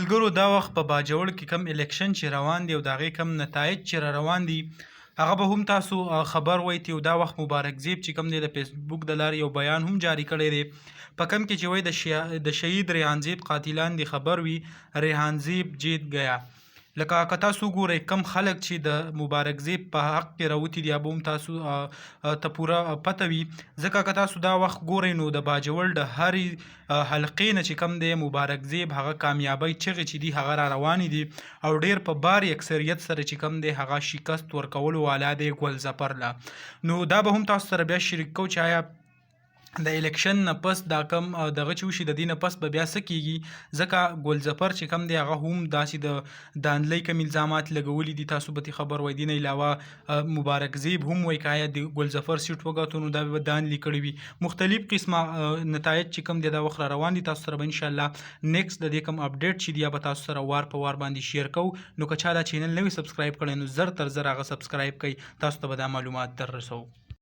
ملګرو دا وخت په باجوړ کې کم الیکشن چې روان دی او د هغې کم نتایج چې را روان دي هغه به هم تاسو خبر وایي او دا وخت مبارک زیب چې کم دی د فیسبوک د لارې یو بیان هم جاری کړی دی په کم کې چې وایي د شهید ریحان زیب قاتلان دی خبر وي ریحان زیب جیت گیا. لکه که تاسو ګورئ کم خلک چې د مبارک زیب په حق کې راوتي دي به هم تاسو ته پوره پته وي ځکه که تاسو دا وخت ګورئ نو د باجوړ د هرې حلقې نه چې کم دی مبارک زیب هغه کامیابۍ چغې چې دي هغه را روانې دي او ډیر په باري اکثریت سره چې کم دی هغه شکست ورکولو والا دی ګل ظفر لا. نو دا به هم تاسو سره بیا شریک کوو چې آیا د الیکشن نه پس دا کم دغه چې وشي د دې نه پس به بیا څه کیږي ځکه ګل ظفر چې کم دی هغه هم داسې د دانلۍ کم الزامات لګولي دي تاسو به خبر وای دي نه علاوه مبارک زیب هم وایي که آیا د ګل ظفر سیټ وګټو نو دا به دانلې کړي وي مختلف قسمه نتایج چې کم دی دا وخت را روان دي تاسو سره به انشاءالله نیکسټ د دې کم اپډیټ چې دی به تاسو سره وار په وار باندې شیر کوو. نو که چا دا چینل نوی سبسکرایب کړی نو زر تر زر هغه سبسکرایب کړئ تاسو ته به دا معلومات در رسوو.